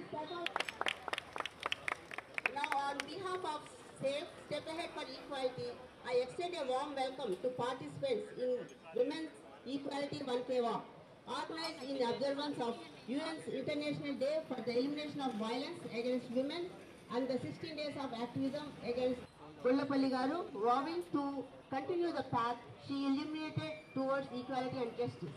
Now, on behalf of SAFE, Step Ahead for Equality, I extend a warm welcome to participants in Women's Equality 1K Walk, organized in observance of UN's International Day for the Elimination of Violence Against Women and the 16 days of activism against Kollapalli Garu, vowing to continue the path she illuminated towards equality and justice.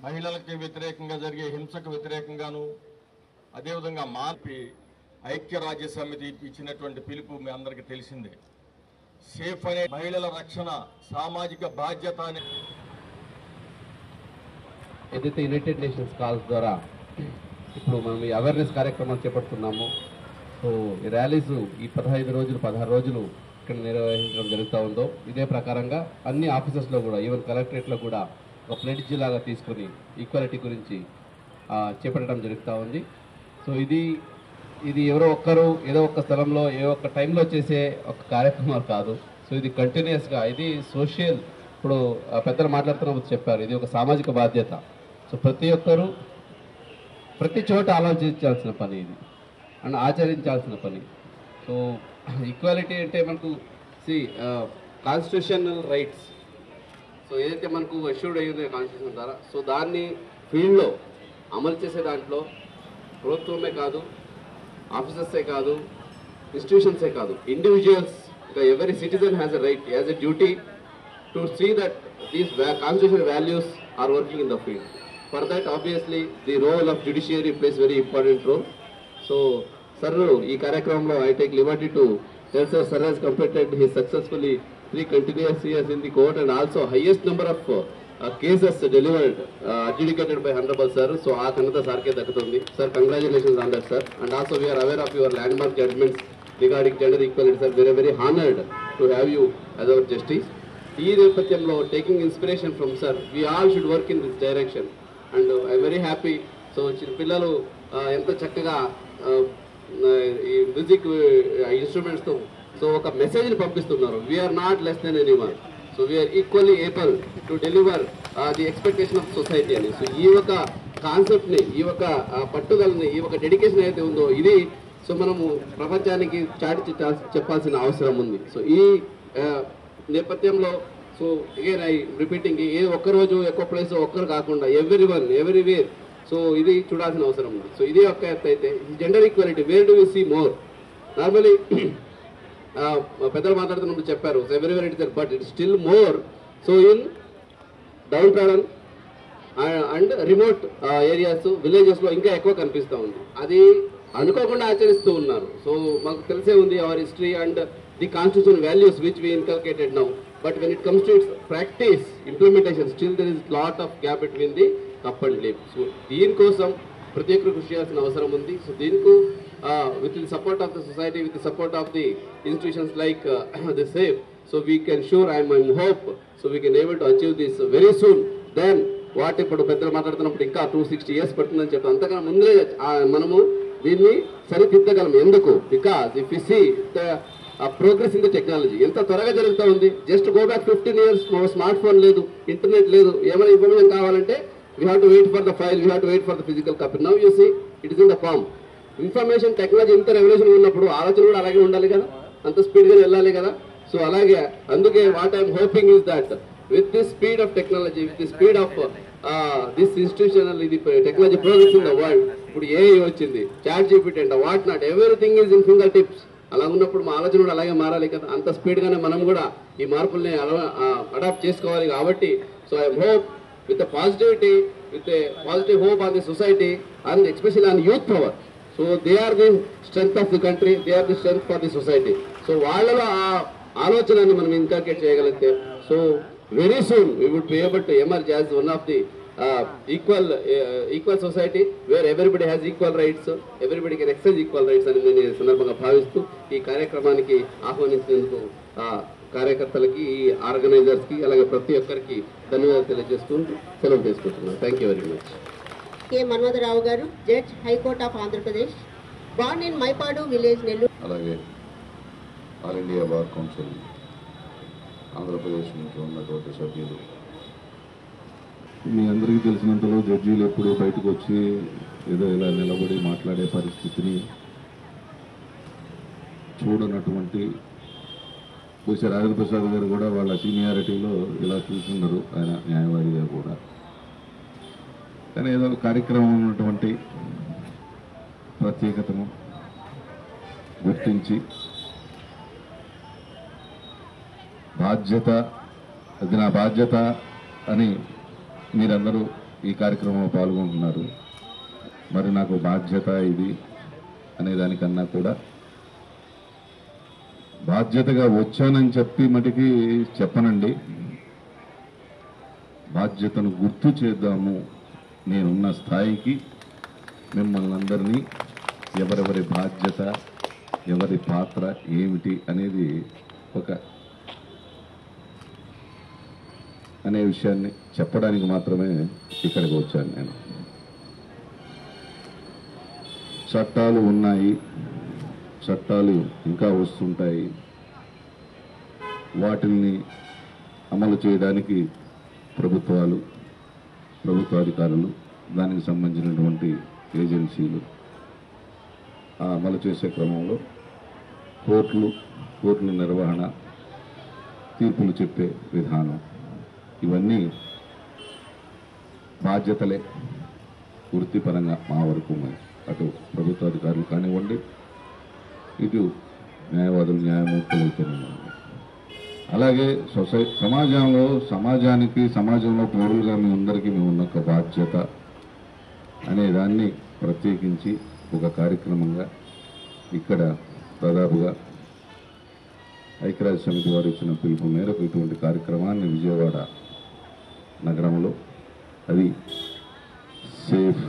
మహిళలకి వ్యతిరేకంగా జరిగే హింసకు వ్యతిరేకంగాను అదేవిధంగా మార్పి ఐక్యరాజ్య సమితి ఇచ్చినటువంటి పిలుపు మీ అందరికీ తెలిసిందే. సేఫ్ అనే మహిళల రక్షణ సామాజిక బాధ్యత అనే ఏదైతే యునైటెడ్ నేషన్స్ కాల్స్ ద్వారా ఇప్పుడు మనం ఈ అవేర్నెస్ కార్యక్రమాలు చేపడుతున్నాము. సో ఈ ర్యాలీస్ ఈ 15 రోజులు 16 రోజులు ఇక్కడ నిర్వహించడం జరుగుతూ ఉందో ఇదే ప్రకారంగా అన్ని ఆఫీసెస్లో కూడా ఈవెన్ కలెక్టరేట్లో కూడా ఒక ప్లెడ్జ్ లాగా తీసుకుని ఈక్వాలిటీ గురించి చేపట్టడం జరుగుతూ ఉంది. సో ఇది ఎవరో ఒక్కరు ఏదో ఒక స్థలంలో ఏ ఒక్క టైంలో చేసే ఒక కార్యక్రమాలు కాదు. సో ఇది కంటిన్యూస్గా ఇది సోషల్, ఇప్పుడు పెద్దలు మాట్లాడుతున్నప్పుడు చెప్పారు, ఇది ఒక సామాజిక బాధ్యత. సో ప్రతి ఒక్కరూ ప్రతి చోట ఆలోచించాల్సిన పని ఇది అండ్ ఆచరించాల్సిన పని. సో ఈక్వాలిటీ అంటే మనకు కాన్స్టిట్యూషనల్ రైట్స్, సో ఏదైతే మనకు అష్యూర్డ్ అయ్యింది కాన్స్టిట్యూషన్ ద్వారా, సో దాన్ని ఫీల్డ్లో అమలు చేసే దాంట్లో ప్రభుత్వమే కాదు, ఆఫీసర్సే కాదు, ఇన్స్టిట్యూషన్సే కాదు, individuals, every citizen has a right, has a duty to see that these constitutional values are working in the field. For that obviously the role of judiciary plays very important role. So sir ఈ కార్యక్రమంలో I take liberty to tell sir has completed his successfully 3 continuous years in the court and also highest number of cases delivered adjudicated by honorable sir. So aa kanata sir ke dakkutundi. Sir, congratulations on that sir. And also we are aware of your landmark judgments regarding gender equality sir. We are very honored to have you as our justice. Ee nepathyanlo taking inspiration from sir, we all should work in this direction and I am very happy. So pillalu enta chakkaga ఈ music ఇన్స్ట్రుమెంట్స్తో so ఒక మెసేజ్ని పంపిస్తున్నారు. We are not less than anyone, so we are equally able to deliver the expectation of society అని. So ఈ ఒక కాన్సెప్ట్ని, ఈ ఒక పట్టుదలని, ఈ ఒక డెడికేషన్ అయితే ఉందో ఇది సో మనము ప్రపంచానికి చాటి చెప్పాల్సిన అవసరం ఉంది. సో ఈ నేపథ్యంలో సో అగైన్ ఐ రిపీటింగ్, ఏ ఒక్కరోజు ఎక్కువ ప్లేస్ ఒక్కరు కాకుండా ఎవ్రీవేర్ సో ఇది చూడాల్సిన అవసరం ఉంది. సో ఇది ఒక్క ఎత్తు అయితే gender equality where do we see more. Normally పెద్దలు మాట్లాడుతున్నప్పుడు చెప్పారు everywhere it is, but it still more so in down trodden and remote areas, విలేజెస్లో ఇంకా ఎక్కువ కనిపిస్తూ ఉంది. అది అనుకోకుండా ఆచరిస్తూ ఉన్నారు. సో మాకు తెలిసే ఉంది our history and the constitution values which we inculcated now, but when it comes to its practice implementation still there is lot of gap between the cup and lip. So దీనికోసం ప్రతి ఒక్కరు కృషి చేయాల్సిన అవసరం ఉంది. సో దీనికి with the support of the society, with the support of the institutions like the safe, so we can sure I'm hope so we can able to achieve this very soon then what. ఇప్పుడు పెద్దలు మాట్లాడుతున్నప్పుడు ఇంకా 260 years పడుతుందని చెప్పి అంతకన్నా ముందే మనము దీన్ని సరిదిద్దగలం. ఎందుకు? Because if you see the progress in the technology ఎంత త్వరగా జరుగుతూ ఉంది. Just go back 15 years, smart phone లేదు, ఇంటర్నెట్ లేదు, ఏమైనా ఇన్ఫర్మేషన్ కావాలంటే we have to wait for the file, we have to wait for the physical copy. Now you see it is in the palm. Information technology ఇంత revolution ఉన్నప్పుడు ఆలోచన కూడా అలాగే ఉండాలి కదా, అంత స్పీడ్గా వెళ్ళాలి కదా. సో అలాగే అందుకే what I'm hoping is that with this speed of technology, with the speed of this institutional ఇది technology progress in the world, ఇప్పుడు ఏఐ వచ్చింది, చాట్ జీపీటీ అంట, what not, everything is in fingertips. అలా ఉన్నప్పుడు మా ఆలోచన కూడా అలాగే మారాలి కదా, అంత స్పీడ్గానే మనం కూడా ఈ మార్పుల్ని అడాప్ట్ చేసుకోవాలి. కాబట్టి so I'm hope with the positivity, with a positive hope on the society and especially on youth power. So they are the strength of the country, they are the strength for the society. So వాళ్ళలో ఆ ఆలోచనని మనం inculcate చేయగలిగితే so very soon we would be able to emerge as one of the equal society where everybody has equal rights, everybody can exercise equal rights అని నేను సందర్భంగా భావిస్తూ ఈ కార్యక్రమానికి ఆహ్వానించినందుకు కార్యకర్తలకి, ఆర్గనైజర్స్కి, అలాగే ప్రతి ఒక్కరికి ధన్యవాదాలు తెలియజేసుకుంటూ సెలవు తీసుకుంటున్నాను. Thank you very much. K Manmatha Rao garu, judge, high court of Andhra Pradesh, born in Maipadu village, Nellore. అలాగే all India bar council Andhra Pradesh నుంచి ఉన్నటువంటి సభ్యులు, మీ అందరికీ తెలిసినంతలో జడ్జీలు ఎప్పుడు బయటకు వచ్చి ఏదో ఇలా నిలబడి మాట్లాడే పరిస్థితిని చూడనటువంటి బహుశా రాజేంద్ర ప్రసాద్ గారు కూడా వాళ్ళ సీనియారిటీలో ఇలా చూస్తున్నారు, ఆయన న్యాయవాదిగా కూడా. కానీ ఏదో కార్యక్రమం ఉన్నటువంటి ప్రత్యేకతను గుర్తించి బాధ్యత, అది నా బాధ్యత అని మీరందరూ ఈ కార్యక్రమంలో పాల్గొంటున్నారు. మరి నాకు బాధ్యత ఇది అనే దానికన్నా కూడా బాధ్యతగా వచ్చానని చెప్పి మటుకి చెప్పనండి, బాధ్యతను గుర్తు చేద్దాము. నేనున్న స్థాయికి మిమ్మల్ని అందరినీ ఎవరెవరి బాధ్యత, ఎవరి పాత్ర ఏమిటి అనేది అనే విషయాన్ని చెప్పడానికి మాత్రమే ఇక్కడికి వచ్చాను నేను. చట్టాలు ఉన్నాయి, చట్టాలు ఇంకా వస్తుంటాయి, వాటిని అమలు చేయడానికి ప్రభుత్వాలు, ప్రభుత్వాధికారులు, దానికి సంబంధించినటువంటి ఏజెన్సీలు అమలు చేసే క్రమంలో కోర్టుల నిర్వహణ, తీర్పులు చెప్పే విధానం, ఇవన్నీ బాధ్యతలే వృత్తిపరంగా మా వరకు ఉన్నాయి. అటు ప్రభుత్వాధికారులు కానివ్వండి, ఇటు న్యాయవాదులు, న్యాయమూర్తులు అయితేనేవ్వండి. అలాగే సమాజంలో పౌరులుగా మీ అందరికీ మేము ఉన్న ఒక బాధ్యత అనే దాన్ని ప్రత్యేకించి ఒక కార్యక్రమంగా ఇక్కడ దాదాపుగా ఐక్యరాజ్య సమితి వారు ఇచ్చిన పిలుపు మేరకు ఇటువంటి కార్యక్రమాన్ని విజయవాడ నగరంలో, అది సేఫ్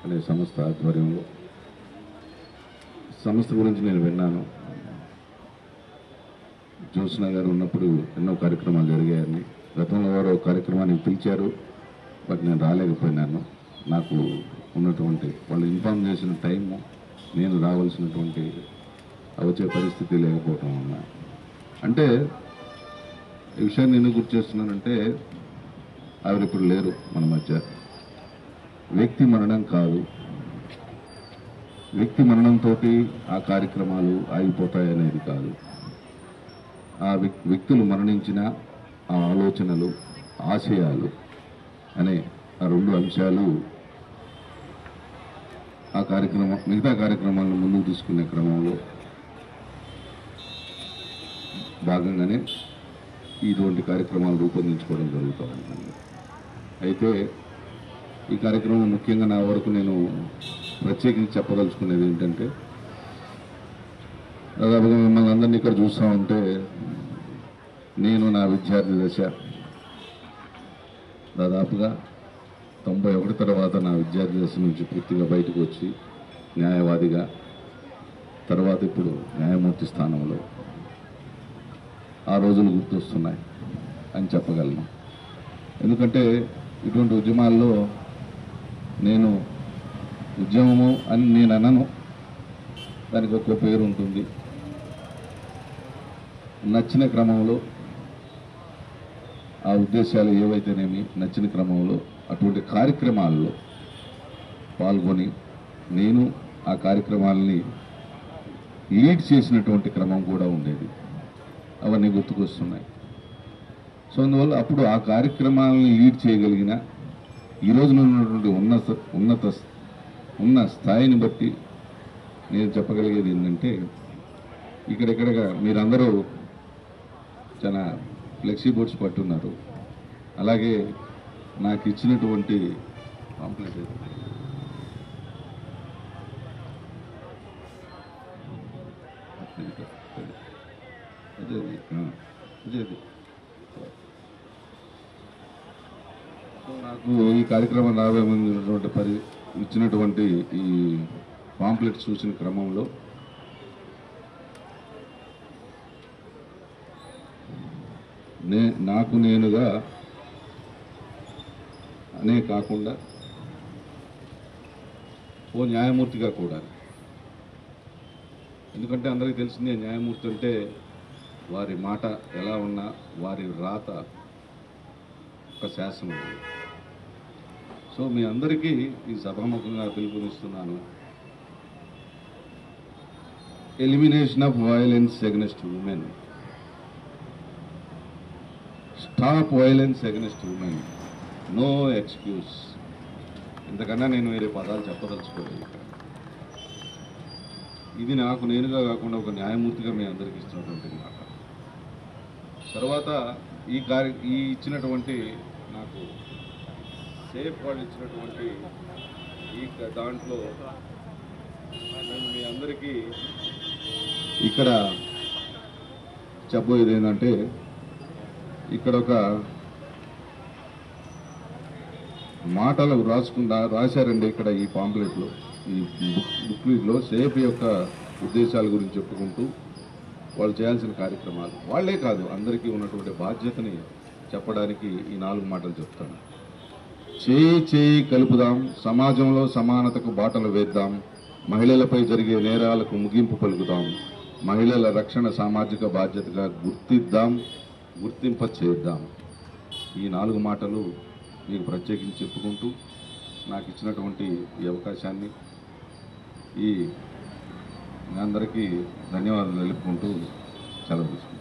అనే సంస్థ ఆధ్వర్యంలో, సంస్థ గురించి నేను విన్నాను. జ్యోత్స్న గారు ఉన్నప్పుడు ఎన్నో కార్యక్రమాలు జరిగాయని, గతంలో వారు ఒక కార్యక్రమానికి పిలిచారు, బట్ నేను రాలేకపోయినాను. నాకు ఉన్నటువంటి వాళ్ళు ఇన్ఫార్మ్ చేసిన టైము, నేను రావాల్సినటువంటి వచ్చే పరిస్థితి లేకపోవటం వల్ల. అంటే ఈ విషయాన్ని ఎందుకు గుర్తు చేస్తున్నానంటే, ఆవిడ ఇప్పుడు లేరు మన మధ్య. వ్యక్తి మరణం కాదు, వ్యక్తి మరణంతో ఆ కార్యక్రమాలు ఆగిపోతాయనేది కాదు. ఆ వ్యక్తులు మరణించిన ఆ ఆలోచనలు, ఆశయాలు అనే ఆ రెండు అంశాలు ఆ కార్యక్రమం, మిగతా కార్యక్రమాలను ముందుకు తీసుకునే క్రమంలో భాగంగానే ఇటువంటి కార్యక్రమాలు రూపొందించుకోవడం జరుగుతూ ఉంటుంది. అయితే ఈ కార్యక్రమం ముఖ్యంగా నా వరకు నేను ప్రత్యేకించి చెప్పదలుచుకునేది ఏంటంటే, దాదాపుగా మిమ్మల్ని అందరినీ ఇక్కడ చూస్తూ ఉంటే, నేను నా విద్యార్థి దశ దాదాపుగా 91 తర్వాత నా విద్యార్థి దశ నుంచి పూర్తిగా బయటకు వచ్చి న్యాయవాదిగా, తర్వాత ఇప్పుడు న్యాయమూర్తి స్థానంలో ఆ రోజులు గుర్తొస్తున్నాయి అని చెప్పగలను. ఎందుకంటే ఇటువంటి ఉద్యమాల్లో నేను ఉద్యమము అని నేను అనను, దానికి ఒక పేరు ఉంటుంది. నచ్చిన క్రమంలో ఆ ఉద్దేశాలు ఏవైతేనేమి నచ్చిన క్రమంలో అటువంటి కార్యక్రమాల్లో పాల్గొని నేను ఆ కార్యక్రమాలని లీడ్ చేసినటువంటి క్రమం కూడా ఉండేది. అవన్నీ గుర్తుకొస్తున్నాయి. సో అందువల్ల అప్పుడు ఆ కార్యక్రమాలని లీడ్ చేయగలిగిన ఈ రోజున ఉన్నటువంటి ఉన్న స్థాయిని బట్టి నేను చెప్పగలిగేది ఏంటంటే, ఇక్కడెక్కడగా మీరందరూ చాలా ఫ్లెక్సీ బోర్డ్స్ పట్టున్నారు. అలాగే నాకు ఇచ్చినటువంటి పాంప్లెట్ అదే నాకు ఈ కార్యక్రమం రాబోయే ముందు ఇచ్చినటువంటి ఈ పాంప్లెట్ చూసిన క్రమంలో నాకు నేనుగా అనే కాకుండా ఓ న్యాయమూర్తిగా కూడా. ఎందుకంటే అందరికీ తెలిసిందే, న్యాయమూర్తి అంటే వారి మాట ఎలా ఉన్నా వారి రాత ఒక శాసనం. సో మీ అందరికీ ఈ సభాముఖంగా పిలుపునిస్తున్నాను. Elimination of violence against women, stop violence against women, no excuse. ఇంతకన్నా నేను వేరే పదాలు చెప్పదలుచుకోలేదు ఇక్కడ. ఇది నాకు నేనుగా కాకుండా ఒక న్యాయమూర్తిగా మీ అందరికీ ఇస్తున్నటువంటి మాట. తర్వాత ఈ ఇచ్చినటువంటి నాకు సేఫ్ వాళ్ళు ఇచ్చినటువంటి ఈ దాంట్లో నేను మీ అందరికీ ఇక్కడ చెప్పబోయేది ఏంటంటే, ఇక్కడ ఒక మాటలు రాశారండి ఇక్కడ ఈ పాంప్లెట్లో, ఈ బుక్లెట్లో సేఫ్ యొక్క ఉద్దేశాల గురించి చెప్పుకుంటూ వాళ్ళు చేయాల్సిన కార్యక్రమాలు. వాళ్లే కాదు, అందరికీ ఉన్నటువంటి బాధ్యతని చెప్పడానికి ఈ 4 మాటలు చెప్తాను. చేయి చేయి కలుపుదాం, సమాజంలో సమానతకు బాటలు వేద్దాం, మహిళలపై జరిగే నేరాలకు ముగింపు పలుకుదాం, మహిళల రక్షణ సామాజిక బాధ్యతగా గుర్తిద్దాం, గుర్తింప చేద్దాం. ఈ 4 మాటలు మీకు ప్రత్యేకించి చెప్పుకుంటూ నాకు ఇచ్చినటువంటి ఈ అవకాశాన్ని మీ అందరికీ ధన్యవాదాలు తెలుపుకుంటూ సెలవు తీసుకుంటాను.